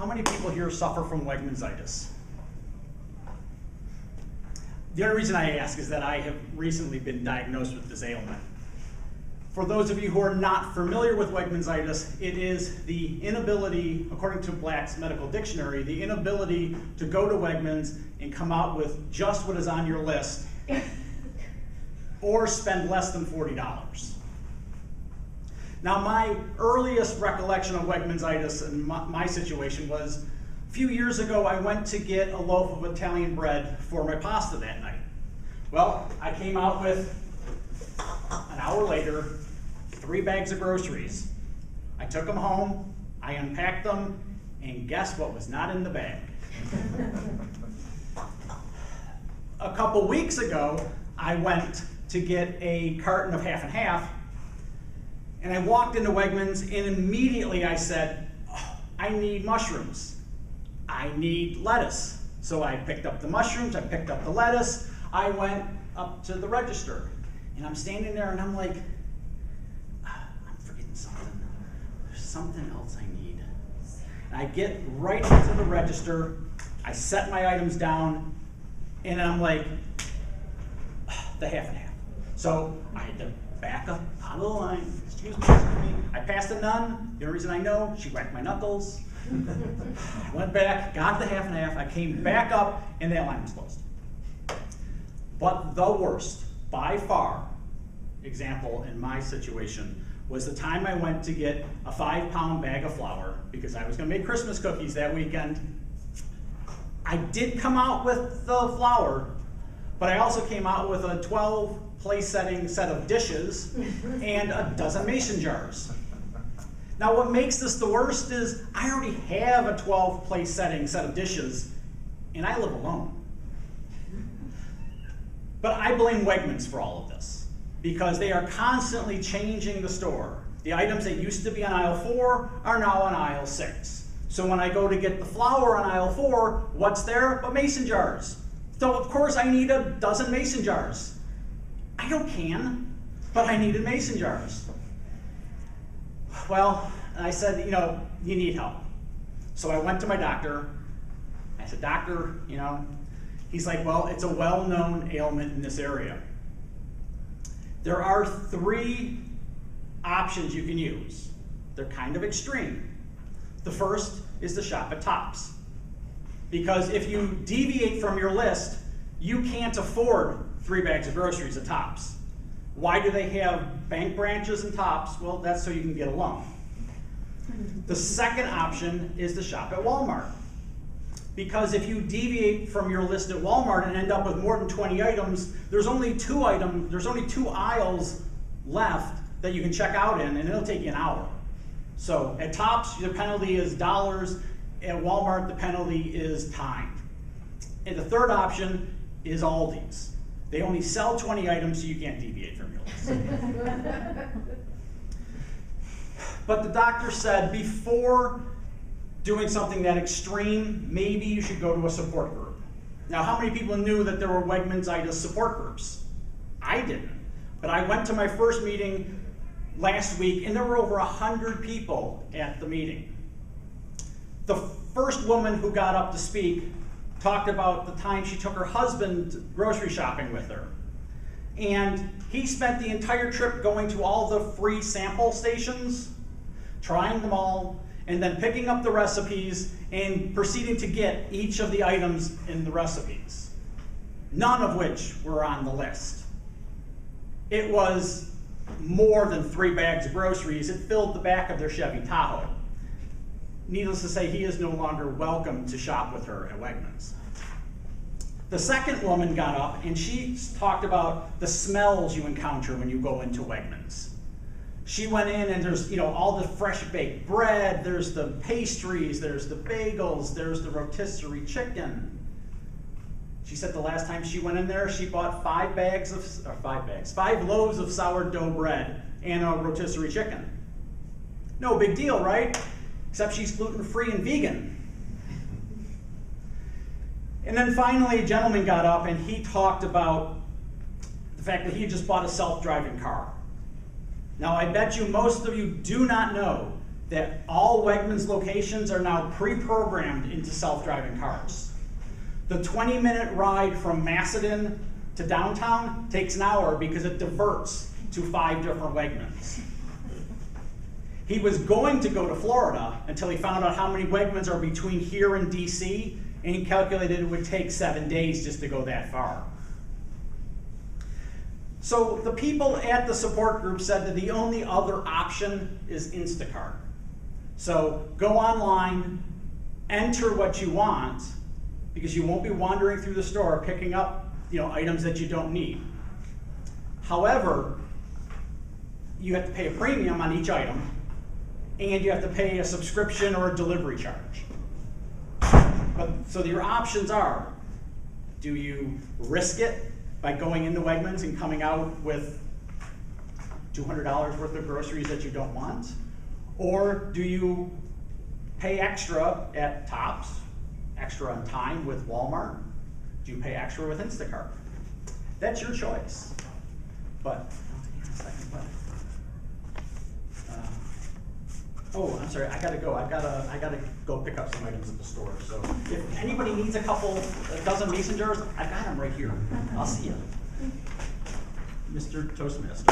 How many people here suffer from Wegmansitis? The only reason I ask is that I have recently been diagnosed with this ailment. For those of you who are not familiar with Wegmansitis, it is the inability, according to Black's Medical Dictionary, the inability to go to Wegmans and come out with just what is on your list or spend less than $40. Now, my earliest recollection of Wegmansitis and my situation was a few years ago I went to get a loaf of Italian bread for my pasta that night. Well, I came out with, an hour later, 3 bags of groceries. I took them home, I unpacked them, and guess what was not in the bag? A couple weeks ago, I went to get a carton of half and half, and I walked into Wegmans, and immediately I said, oh, I need mushrooms. I need lettuce. So I picked up the mushrooms, I picked up the lettuce, I went up to the register, and I'm standing there and I'm like, I'm forgetting something. There's something else I need. And I get right into the register, I set my items down, and I'm like, the half and half. So I had to back up out of the line. Excuse me. I passed a nun. The only reason I know, she whacked my knuckles. I went back, got the half and half. I came back up, and that line was closed. But the worst, by far, example in my situation, was the time I went to get a 5-pound bag of flour because I was going to make Christmas cookies that weekend. I did come out with the flour, but I also came out with a 12 place setting set of dishes and a dozen mason jars. Now what makes this the worst is I already have a 12 place setting set of dishes and I live alone. But I blame Wegmans for all of this because they are constantly changing the store. The items that used to be on aisle 4 are now on aisle 6. So when I go to get the flour on aisle 4, what's there but mason jars? So of course I need a dozen mason jars. I don't can, but I needed mason jars. Well, I said, you need help. So I went to my doctor. I said, doctor, he's like, well, it's a well-known ailment in this area. There are 3 options you can use. They're kind of extreme. The first is to shop at Tops. Because if you deviate from your list, you can't afford 3 bags of groceries at Tops. Why do they have bank branches and Tops? Well, that's so you can get a loan. The second option is to shop at Walmart. Because if you deviate from your list at Walmart and end up with more than 20 items, there's only 2 aisles left that you can check out in, and it'll take you an hour. So at Tops, the penalty is dollars. At Walmart, the penalty is time. And the third option is Aldi's. They only sell 20 items, so you can't deviate from your list. But the doctor said before doing something that extreme, maybe you should go to a support group. Now, how many people knew that there were Wegmansitis support groups? I didn't. But I went to my first meeting last week, and there were over 100 people at the meeting. The first woman who got up to speak talked about the time she took her husband grocery shopping with her. And he spent the entire trip going to all the free sample stations, trying them all, and then picking up the recipes and proceeding to get each of the items in the recipes, none of which were on the list. It was more than 3 bags of groceries. It filled the back of their Chevy Tahoe. Needless to say, he is no longer welcome to shop with her at Wegmans. The second woman got up and she talked about the smells you encounter when you go into Wegmans. She went in and there's all the fresh baked bread, there's the pastries, there's the bagels, there's the rotisserie chicken. She said the last time she went in there, she bought 5 loaves of sourdough bread and a rotisserie chicken. No big deal, right? Except she's gluten-free and vegan. And then finally, a gentleman got up and he talked about the fact that he had just bought a self-driving car. Now, I bet you most of you do not know that all Wegmans locations are now pre-programmed into self-driving cars. The 20-minute ride from Macedon to downtown takes an hour because it diverts to 5 different Wegmans. He was going to go to Florida until he found out how many Wegmans are between here and DC, and he calculated it would take 7 days just to go that far. So the people at the support group said that the only other option is Instacart. So go online, enter what you want, because you won't be wandering through the store picking up items that you don't need. However, you have to pay a premium on each item, and you have to pay a subscription or a delivery charge. So your options are, do you risk it by going into Wegmans and coming out with $200 worth of groceries that you don't want? Or do you pay extra at Tops, extra on time with Walmart? Do you pay extra with Instacart? That's your choice. But, oh, I'm sorry, I gotta go. I gotta go pick up some items at the store. So if anybody needs a dozen mason jars, I've got them right here. I'll see you. Mr. Toastmaster.